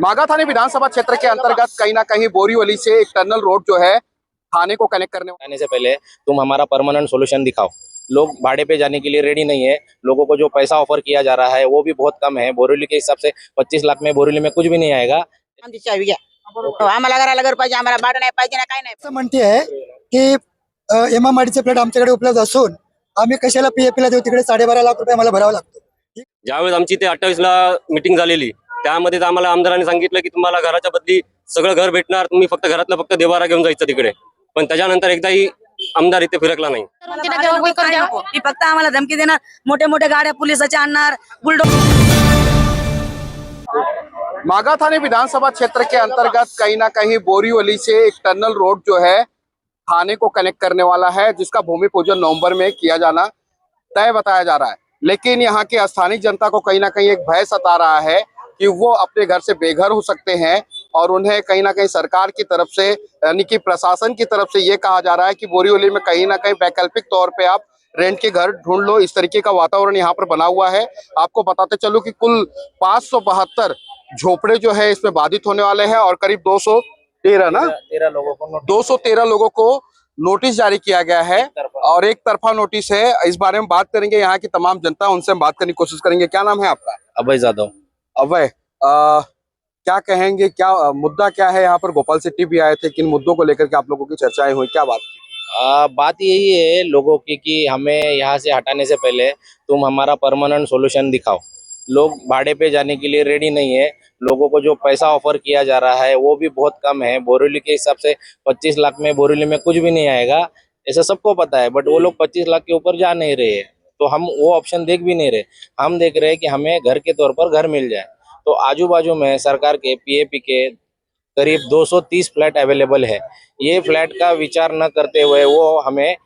मागा थाने विधानसभा क्षेत्र के अंतर्गत कहीं ना कहीं बोरीवली से एक टनल रोड जो है थाने को कनेक्ट करने से पहले तुम हमारा परमानेंट सॉल्यूशन दिखाओ। लोग भाड़े पे जाने के लिए रेडी नहीं है। लोगों को जो पैसा ऑफर किया जा रहा है वो भी बहुत कम है। बोरीवली के हिसाब से 25 लाख में बोरीवली में कुछ भी नहीं आएगा। आम्हाला घराला पाहिजे, आम्हाला भाडं नाही पाहिजे ना, काय नाही. असं म्हणते आहे की एमएमआरडीचे फ्लॅट आमच्याकडे उपलब्ध असून आम्ही कशाला पीएपीला देऊ, तिकडे 12.5 लाख रुपये आम्हाला भरावा लागतो. ज्यावेळेस आमची ते 28ला मीटिंग झालेली त्यामध्ये आम्हाला आमदारांनी सांगितलं की तुम्हाला घराच्या बदली सगळं घर भेटणार, तुम्ही फक्त घरातलं फक्त देवारा घेऊन जायचं तिकडे. पण त्याच्यानंतर एकदाही आमदार इथे फिरकला नाही. ती फक्त आम्हाला धमकी देणार, मोठे मोठे गाड्या पोलिसाच्या आणणार, मागा थाने विधानसभा क्षेत्र के अंतर्गत कहीं ना कहीं बोरीवली से एक टनल रोड जो है थाने को कनेक्ट करने वाला है, जिसका भूमि पूजन नवंबर में किया जाना तय बताया जा रहा है। लेकिन यहाँ की स्थानीय जनता को कहीं ना कहीं एक भय सता रहा है कि वो अपने घर से बेघर हो सकते हैं और उन्हें कहीं ना कहीं सरकार की तरफ से यानी कि प्रशासन की तरफ से ये कहा जा रहा है कि बोरीवली में कहीं ना कहीं वैकल्पिक तौर पे आप रेंट के घर ढूंढ लो। इस तरीके का वातावरण यहाँ पर बना हुआ है। आपको बताते चलो कि कुल 572 झोपड़े जो है इसमें बाधित होने वाले हैं और करीब 213 लोगों को नोटिस जारी किया गया है और एक तरफा नोटिस है। इस बारे में बात करेंगे, यहाँ की तमाम जनता, उनसे हम बात करने की कोशिश करेंगे। क्या नाम है आपका? अभय जादव। अभय, क्या कहेंगे, क्या मुद्दा क्या है? यहाँ पर गोपाल शेट्टी भी आए थे, किन मुद्दों को लेकर के आप लोगों की चर्चाएं हुई, क्या बात? बात यही है लोगों की कि हमें यहाँ से हटाने से पहले तुम हमारा परमानेंट सॉल्यूशन दिखाओ। लोग भाड़े पे जाने के लिए रेडी नहीं है। लोगों को जो पैसा ऑफर किया जा रहा है वो भी बहुत कम है। बोरीवली के हिसाब से 25 लाख में बोरीवली में कुछ भी नहीं आएगा, ऐसा सबको पता है। बट वो लोग 25 लाख के ऊपर जा नहीं रहे हैं, तो हम वो ऑप्शन देख भी नहीं रहे। हम देख रहे हैं कि हमें घर के तौर पर घर मिल जाए। तो आजू बाजू में सरकार के पीएपी के करीब 230 फ्लैट अवेलेबल है। ये फ्लैट का विचार न करते हुए वो हमें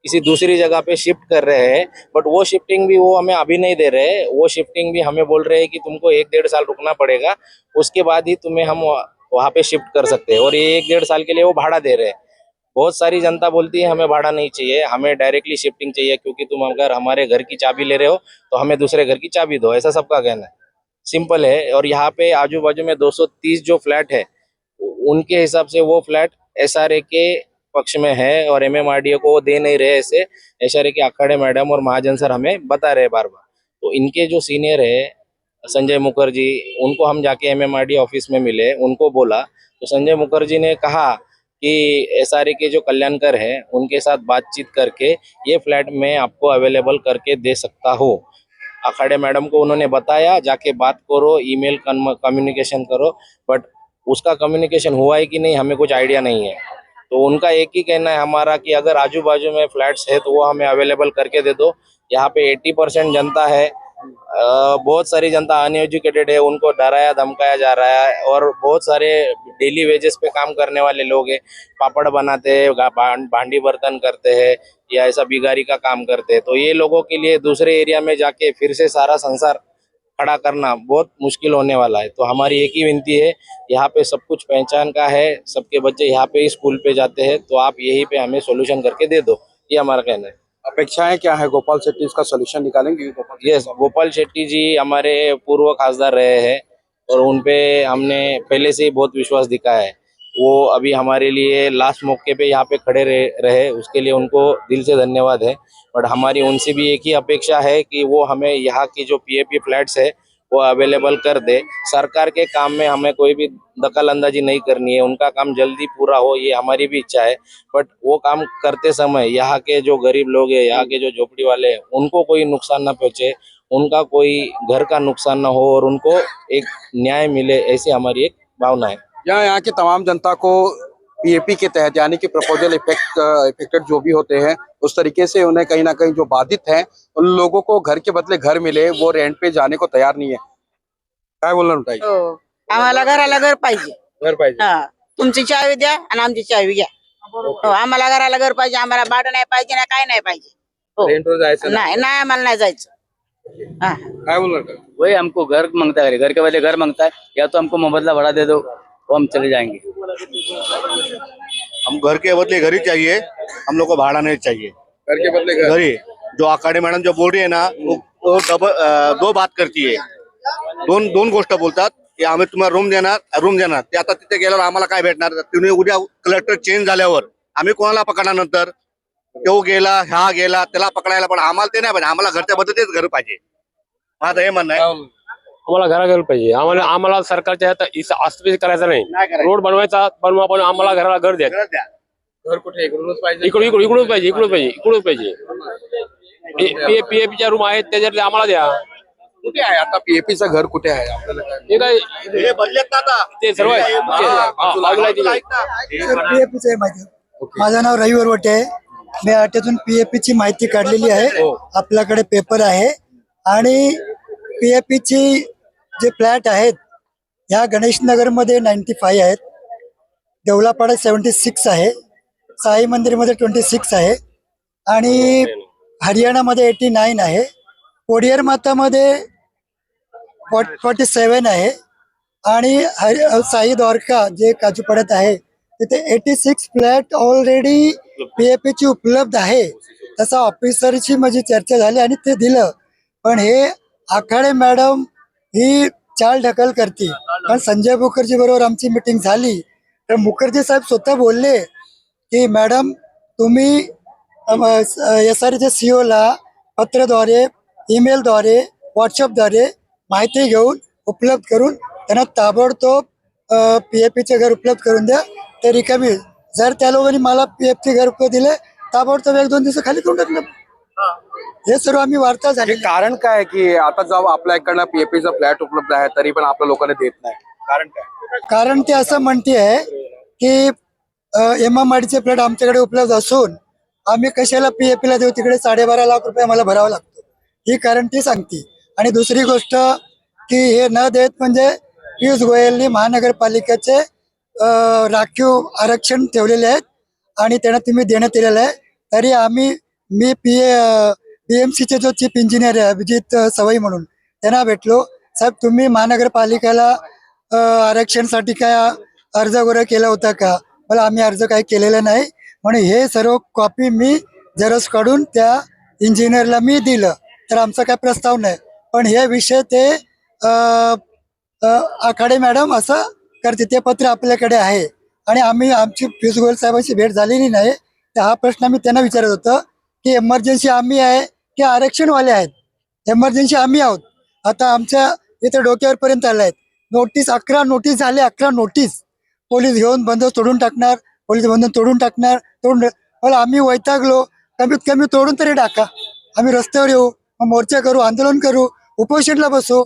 किसी दूसरी जगह पे शिफ्ट कर रहे हैं। बट वो शिफ्टिंग भी वो हमें अभी नहीं दे रहे। वो शिफ्टिंग भी हमें बोल रहे हैं कि तुमको 1-1.5 साल रुकना पड़ेगा, उसके बाद ही तुम्हें हम वहाँ पे शिफ्ट कर सकते हैं। और ये 1-1.5 साल के लिए वो भाड़ा दे रहे हैं। बहुत सारी जनता बोलती है हमें भाड़ा नहीं चाहिए, हमें डायरेक्टली शिफ्टिंग चाहिए, क्योंकि तुम अगर हमारे घर की चाबी ले रहे हो तो हमें दूसरे घर की चाबी दो, ऐसा सबका कहना है। सिंपल है। और यहाँ पे आजू बाजू में 230 जो फ्लैट है उनके हिसाब से वो फ्लैट एसआरए के पक्ष में है और एमएमआरडीए को दे नहीं रहे। ऐसे एसआरए के अखाड़े मैडम और महाजन सर हमें बता रहे बार बार। तो इनके जो सीनियर है संजय मुखर्जी, उनको हम जाके एमएमआरडीए ऑफिस में मिले, उनको बोला तो संजय मुखर्जी ने कहा कि एसआरए के जो कल्याणकर है उनके साथ बातचीत करके ये फ्लैट मैं आपको अवेलेबल करके दे सकता हूँ। अखाड़े मैडम को उन्होंने बताया जाके बात करो, ईमेल कम्युनिकेशन करो। बट उसका कम्युनिकेशन हुआ है कि नहीं हमें कुछ आइडिया नहीं है। तो उनका एक ही कहना है हमारा कि अगर आजू बाजू में फ्लैट्स है तो वो हमें अवेलेबल करके दे दो। यहाँ पे 80% जनता है, बहुत सारी जनता अनएजुकेटेड है, उनको डराया धमकाया जा रहा है। और बहुत सारे डेली वेजेस पे काम करने वाले लोग हैं, पापड़ बनाते हैं, भांडी बर्तन करते हैं या ऐसा बिगारी का काम करते हैं। तो ये लोगों के लिए दूसरे एरिया में जाके फिर से सारा संसार खड़ा करना बहुत मुश्किल होने वाला है। तो हमारी एक ही विनती है, यहाँ पे सब कुछ पहचान का है, सबके बच्चे यहाँ पे ही स्कूल पे जाते हैं, तो आप यहीं पे हमें सॉल्यूशन करके दे दो, ये हमारा कहना है। अपेक्षाएं क्या है? गोपाल शेट्टी इसका सोल्यूशन निकालेंगे? यस, गोपाल शेट्टी जी हमारे पूर्व खासदार रहे हैं और उनपे हमने पहले से ही बहुत विश्वास दिखाया है। वो अभी हमारे लिए लास्ट मौके पे यहाँ पे खड़े रहे, उसके लिए उनको दिल से धन्यवाद है। बट हमारी उनसे भी एक ही अपेक्षा है कि वो हमें यहाँ की जो पीएपी फ्लैट्स है वो अवेलेबल कर दे। सरकार के काम में हमें कोई भी दखल अंदाजी नहीं करनी है, उनका काम जल्दी पूरा हो ये हमारी भी इच्छा है। बट वो काम करते समय यहाँ के जो गरीब लोग हैं, यहाँ के जो झोपड़ी वाले हैं, उनको कोई नुकसान ना पहुंचे, उनका कोई घर का नुकसान ना हो और उनको एक न्याय मिले, ऐसी हमारी एक भावना है। यहाँ की तमाम जनता को पीएपी के तहत यानी कि प्रपोजल इफेक्टेड जो भी होते हैं उस तरीके से उन्हें कहीं ना कहीं जो बाधित हैं उन लोगों को घर के बदले घर मिले, वो रेंट पे जाने को तैयार नहीं है। काय बोलणार ताई? आम्हाला घराला घर पाहिजे. घर पाहिजे. तुमची चावी द्या आणि आमची चावी घ्या. आम्हाला घराला घर पाहिजे, आम्हाला भाडं नाही पाहिजे ना, काय नाही पाहिजे. रेंटवर जायचं नाही नाही, आम्हाला नाही जायचं. काय बोलणार? वही हमको घर मांगता है, घर के बदले घर मांगता है, या तो हमको मुबदला भाड़ा दे दो तो हम चले जाएंगे। हम घर के बदले घर ही चाहिए, हम लोग को भाड़ा नहीं चाहिए। घर के बदले घर ही जो आकाड़े मैडम जो बोल रही है ना वो दो बात करती है, दोन गोष्ट बोलतात। की आम्ही तुम्हाला रूम देणार ते आता तिथे गेल्यावर आम्हाला काय भेटणार? तुम्ही उद्या कलेक्टर चेंज झाल्यावर आम्ही कोणाला पकडणार नंतर? तो गेला, हा गेला, त्याला पकडायला, पण आम्हाला ते नाही पाहिजे. आम्हाला घरच्या बद्दलच घर पाहिजे. माझं हे म्हणणं आहे. आम्हाला घरा पाहिजे. आम्हाला आम्हाला सरकारच्या आस्थापित करायचं नाही. नाही करायचं. रोड बनवा पण आम्हाला घराला घर द्या. घरच द्या. घर कुठे इकडूनच पाहिजे? इकडूनच पाहिजे. पीएपीच्या रूम आहेत त्याच्यातले आम्हाला द्या. कुठे आहे आता पीएपीचं घर? कुठे आहे आपल्याला काय? हे काय हे बदलेत ना आता. ते सर्व आहे. बाजूला आहे ते. ऐक ना. सर पीएपीचं आहे माहिती. माझं नाव रवी वरवटे आहे. मी आठ्यातून पीएपीची माहिती काढलेली आहे. आपल्याकडे पेपर आहे आणि पीएपीची जे फ्लॅट आहेत ह्या गणेशनगरमध्ये 95 आहेत, देवलापाड्यात 76 आहे, साई मंदिरमध्ये 26 आहे आणि हरियाणामध्ये 89 आहे, कोडियर मातामध्ये 47 आहे आणि साई द्वारका जे काजूपाड्यात आहे तिथे 86 फ्लॅट ऑलरेडी पीएपीची उपलब्ध आहे. तसा ऑफिसरची माझी चर्चा झाली आणि ते दिलं. पण हे आखाडे मॅडम ही चाल ढकल करते. कारण संजय मुखर्जी बरोबर आमची मिटिंग झाली तर मुखर्जी साहेब स्वतः बोलले की मॅडम तुम्ही SREच्या सीओला पत्राद्वारे, ईमेलद्वारे, व्हॉट्सअपद्वारे माहिती घेऊन उपलब्ध करून त्यांना ताबडतोब पीएपीचे घर उपलब्ध करून द्या. ते रिकामी. जर त्या लोकांनी मला पीएफचे घर दिले ताबडतोब 1-2 दिवस खाली करून टाकलं. हे सर्व आम्ही वार्ता झाली. कारण काय आहे की आता जर आपल्या इकडनं पीएपीचा फ्लॅट उपलब्ध आहे तरी पण आपल्या लोकांना देत नाही? कारण काय? कारण ते असं म्हणते आहे की MMRDचे फ्लॅट आमच्याकडे उपलब्ध असून आम्ही कशाला पीएपीला देऊ? तिकडे 12.5 लाख रुपये आम्हाला भरावा लागतो. ही कारण ती सांगते. आणि दुसरी गोष्ट की हे न देत म्हणजे पियुष गोयलनी महानगरपालिकेचे राखीव आरक्षण ठेवलेले आहेत आणि त्यांना तुम्ही देण्यात दिलेलं आहे. तरी मी PMCचे जो चीफ इंजिनियर आहे अभिजित सवई म्हणून त्यांना भेटलो. साहेब तुम्ही महानगरपालिकेला आरक्षणसाठी काय अर्ज वगैरे केला होता का? मला आम्ही अर्ज काही केलेला नाही म्हणून हे सर्व कॉपी मी झेरॉक्स काढून त्या इंजिनियरला मी दिलं. तर आमचा काय प्रस्ताव नाही. पण हे विषय ते आखाडे मॅडम असं करते. ते पत्र आपल्याकडे आहे आणि आमची पियुष गोयल साहेबांची भेट झालेली नाही. तर हा प्रश्न मी त्यांना विचारत होतो की एमर्जन्सी आम्ही आहे की आरक्षणवाले आहेत? एमर्जन्सी आम्ही आहोत. आता आमच्या इथे डोक्यावरपर्यंत आले आहेत. 11 नोटीस झाले. 11 नोटीस. पोलीस घेऊन बंदोबस्त तोडून टाकणार, पोलीस बंधन तोडून टाकणार. मला आम्ही वैतागलो. कमीत कमी तोडून तरी टाका. आम्ही रस्त्यावर येऊ, मोर्चा करू, आंदोलन करू, उपोषणला बसू,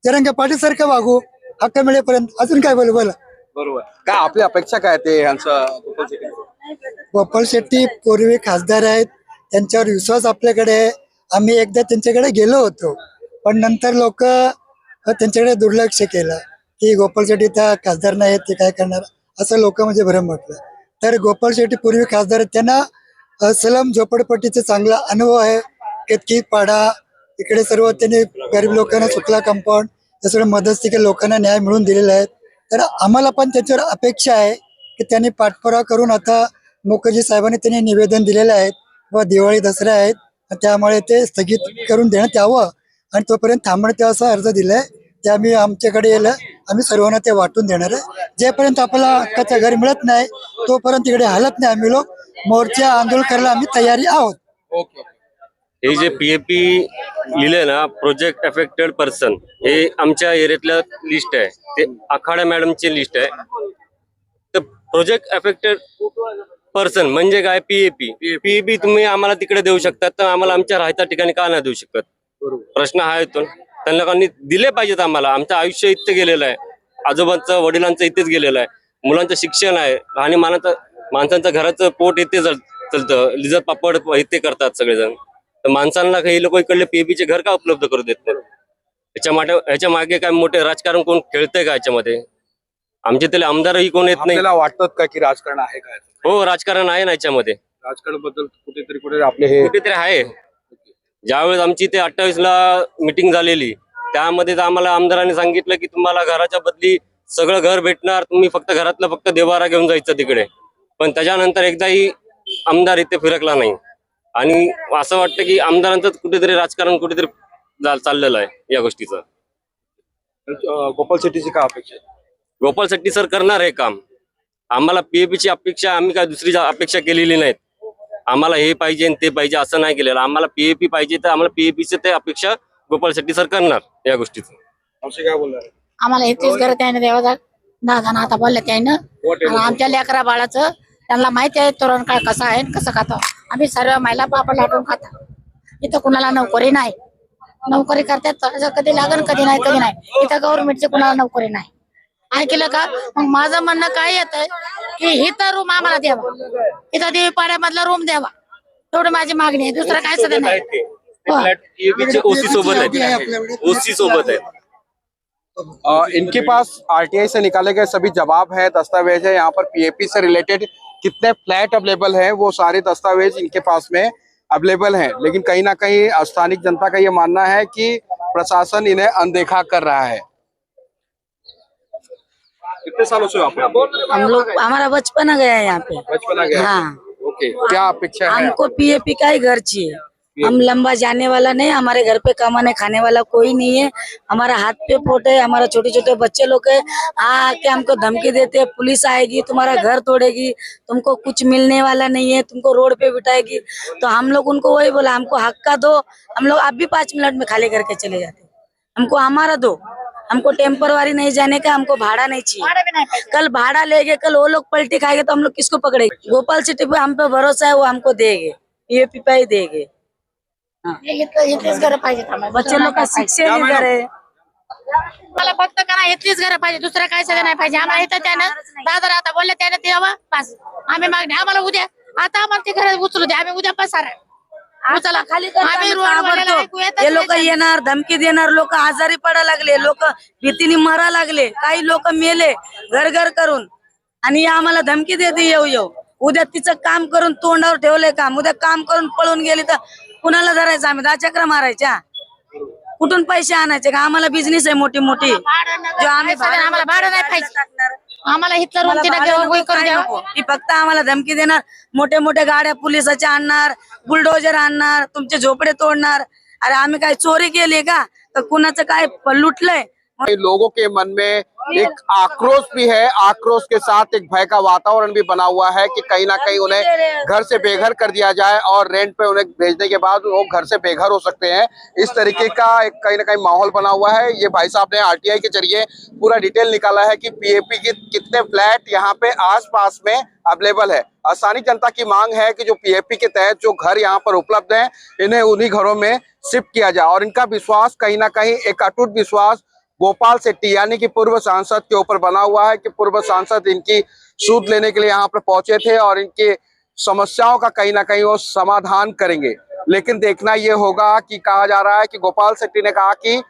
जरंगे पाटील सारखं वागू हक्क मिळेपर्यंत. अजून काय बोलू? बोला. बरोबर. काय आपली अपेक्षा काय ते यांचं? गोपाल शेट्टी पूर्वी खासदार आहेत, त्यांच्यावर विश्वास आपल्याकडे आहे. आम्ही एकदा त्यांच्याकडे गेलो होतो पण नंतर लोक त्यांच्याकडे दुर्लक्ष केलं की गोपाल शेट्टी त्या खासदार नाही आहेत, ते काय करणार असं लोक म्हणजे भरम म्हटलं. तर गोपाल शेट्टी पूर्वी खासदार आहेत, त्यांना सलम झोपडपट्टीचा चांगला अनुभव आहे. केतकी पाडा इकडे सर्व त्यांनी गरीब लोकांना सुकला कंपाऊंड या सगळं मध्यस्थी लोकांना न्याय मिळवून दिलेला आहे. तर आम्हाला पण त्याच्यावर अपेक्षा आहे की त्यांनी पाठपुरावा करून आता मुखर्जी साहेबांनी त्यांनी निवेदन दिलेलं आहे व दिवाळी दसरा आहेत त्यामुळे ते स्थगित करून देण्यात यावं आणि तोपर्यंत थांबण्यात यावं असा अर्ज दिलाय. ते आम्ही आमच्याकडे येलं आम्ही सर्वांना ते वाटून देणार आहे. जेपर्यंत आपल्याला हक्काचं घर मिळत नाही तोपर्यंत इकडे हालत नाही. आम्ही लोक मोर्चा आंदोलन करायला आम्ही तयारी आहोत. ओके. हे जे पीएपी लिहिले ना, प्रोजेक्ट अफेक्टेड पर्सन, हे आमच्या एरियातल्या लिस्ट आहे. ते आखाडा मॅडमची लिस्ट आहे. तर प्रोजेक्ट अफेक्टेड पर्सन म्हणजे काय? पीएपी तुम्ही आम्हाला तिकडे देऊ शकतात तर आम्हाला आमच्या राहत्या ठिकाणी का नाही देऊ शकत? प्रश्न हा येतो. त्यांना लोकांनी दिले पाहिजेत. आम्हाला आमचं आयुष्य इथे गेलेलं आहे, आजोबांचं वडिलांचं इथेच गेलेलं आहे, मुलांचं शिक्षण आहे, आणि माणसांचं घराचं पोट इथे चालतं, लिजत पापड इथे करतात सगळेजण. तर माणसांना हे लोक इकडले पीएपीचे घर का उपलब्ध करू देत नाही? ह्याच्या मागे काय मोठे राजकारण कोण खेळतंय का? याच्यामध्ये आमचे त्याला आमदारही कोण येत नाही. आपल्याला वाटतं का की राजकारण आहे काय? हो, राजकारण आहे ना याच्यामध्ये. राजकारण बद्दल कुठे आपले हे कुठेतरी आहे. ज्यावेळेस आमची ते 28ला मीटिंग झालेली त्यामध्ये आम्हाला आमदारांनी सांगितलं की तुम्हाला घराच्या बदली सगळं घर भेटणार, तुम्ही फक्त घरातलं फक्त देवारा घेऊन जायचं तिकडे. पण त्याच्यानंतर एकदाही आमदार इथे फिरकला नाही. आणि असं वाटतं की आमदारांचं कुठेतरी राजकारण कुठेतरी चाललेलं आहे या गोष्टीचं. गोपाल शेट्टीची काय अपेक्षा आहे? गोपाल शेट्टी सर करणार आहे काम. आम्हाला पीएपीची अपेक्षा आम्ही काय दुसरी अपेक्षा केलेली नाहीत. आम्हाला हे पाहिजे आणि ते पाहिजे असं नाही केलेलं. आम्हाला पीएपी पाहिजे तर आम्हाला पीएपीचे ते अपेक्षा गोपाल शेट्टी सर करणार या गोष्टीचं. असे काय बोलणार आहे? आम्हाला हेच घर त्याने देवा दादा आता बोलले त्यानं आणि आमच्या लेकरा बाळाचं त्यांना माहिती आहे तोरण काय कसं आहे आणि कसं खातो. आम्ही सर्व महिला पापड लाटून खाता. इथं कुणाला नोकरी नाही. नोकरी करतात कधी लागन कधी नाही. इथं गव्हर्नमेंटची कुणाला नोकरी नाही. ऐकलं का? मग माझं म्हणणं काय येतंय की इथं रूम आम्हाला द्यावा. इथं देवीपाड्यामधला रूम द्यावा. एवढी माझी मागणी आहे. दुसरं काय सुद्धा नाही. ओसी सोबत आहेत. ओसी सोबत आहेत. इनके पास आरटीआई से निकाले गए सभी जवाब है, दस्तावेज है. यहाँ पर पीएपी से रिलेटेड कितने फ्लैट अवेलेबल हैं वो सारे दस्तावेज इनके पास में अवेलेबल हैं. लेकिन कहीं ना कहीं स्थानिक जनता का ये मानना है कि प्रशासन इन्हें अनदेखा कर रहा है. कितने सालों से हो आप यहाँ पे? हम लोग हमारा बचपन गया है यहाँ पे. बचपन आ गया. हाँ, ओके, क्या अपेक्षा है? हमको पीएपी का ही घर चाहिए. हम लंबा जाने वाला नहीं. हमारे घर पे कमाने खाने वाला कोई नहीं है. हमारा हाथ पे पोट है. हमारा छोटे छोटे बच्चे लोग है. आके हमको धमकी देते हैं पुलिस आएगी तुम्हारा घर तोड़ेगी, तुमको कुछ मिलने वाला नहीं है, तुमको रोड पे बिठाएगी. तो हम लोग उनको वही बोला हमको हक्का दो. हम लोग अब भी 5 मिनट में खाली करके चले जाते. हमको हमारा दो. हमको टेम्परवारी नहीं जाने का. हमको भाड़ा नहीं चाहिए. कल भाड़ा लेंगे, कल वो लोग पलटी खाएंगे तो हम लोग किसको पकड़ेंगे? गोपाल शेट्टी पे हम पे भरोसा है, वो हमको देंगे. ये पिपाई देंगे. इथलीच घर पाहिजे आम्हाला. बच्चे लोग का शिक्षण इधर है. मला फक्त करा इथलीच घर पाहिजे. दुसरं काय सगळं नाही पाहिजे आम्हाला. इथं त्यानं दादा आता बोलले त्यानं द्यावा बस. आम्ही मागणी आम्हाला उद्या आता आम्हाला ते घर उचलू द्या. आम्ही उद्या पसार उचला खाली आम्ही रोड हे लोक येणार धमकी देणार. लोक आजारी पडा लागले. लोक भीतीने मरा लागले. काही लोक मेले घर घर करून. आणि हे आम्हाला धमकी देते येऊ येऊ. उद्या तिचं काम करून तोंडावर ठेवलंय काम. उद्या काम करून पळून गेली तर कुणाला धरायचं? आम्ही 10 चक्र मारायच्या. कुठून पैसे आणायचे का? आम्हाला बिझनेस आहे मोठी मोठी. जो आम्ही आम्हाला भाडं नाही पाहिजे. आम्हाला इथलं रूम ती फक्त आम्हाला धमकी देणार. मोठे मोठे गाड्या पोलिसाच्या आणणार, बुलडोजर आणणार, तुमचे झोपडे तोडणार. अरे आम्ही काय चोरी केली का? तर कुणाचं काय लुटलंय? लोगों के मन में एक आक्रोश भी है. आक्रोश के साथ एक भय का वातावरण भी बना हुआ है कि कहीं ना कहीं उन्हें घर से बेघर कर दिया जाए और रेंट पे उन्हें भेजने के बाद वो घर से बेघर हो सकते हैं. इस तरीके का एक कहीं ना कहीं माहौल बना हुआ है. ये भाई साहब ने आरटीआई के जरिए पूरा डिटेल निकाला है कि पीएपी के कितने फ्लैट यहाँ पे आसपास में अवेलेबल है. स्थानीय जनता की मांग है कि जो पीएपी के तहत जो घर यहाँ पर उपलब्ध हैं इन्हें उन्हीं घरों में शिफ्ट किया जाए. और इनका विश्वास कहीं ना कहीं एक अटूट विश्वास गोपाल शेट्टी यानी कि पूर्व सांसद के ऊपर बना हुआ है कि पूर्व सांसद इनकी सूद लेने के लिए यहाँ पर पहुंचे थे और इनकी समस्याओं का कहीं ना कहीं वो समाधान करेंगे. लेकिन देखना ये होगा कि कहा जा रहा है कि गोपाल शेट्टी ने कहा कि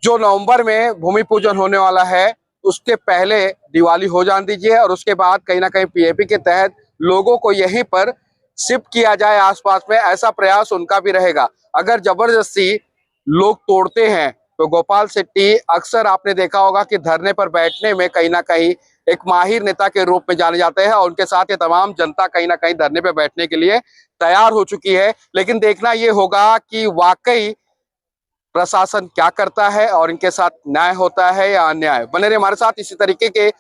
जो नवंबर में भूमि पूजन होने वाला है उसके पहले दिवाली हो जाने दीजिए और उसके बाद कहीं ना कहीं पीएपी के तहत लोगों को यहीं पर शिफ्ट किया जाए आसपास में. ऐसा प्रयास उनका भी रहेगा. अगर जबरदस्ती लोग तोड़ते हैं तो गोपाल शेट्टी अक्सर आपने देखा होगा कि धरने पर बैठने में कहीं ना कहीं एक माहिर नेता के रूप में जाने जाते हैं और उनके साथ ये तमाम जनता कहीं ना कहीं धरने पर बैठने के लिए तैयार हो चुकी है. लेकिन देखना ये होगा कि वाकई प्रशासन क्या करता है और इनके साथ न्याय होता है या अन्याय. बने रहिए हमारे साथ. इसी तरीके के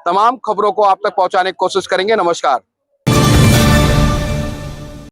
तमाम खबरों को आप तक पहुंचाने की कोशिश करेंगे. नमस्कार.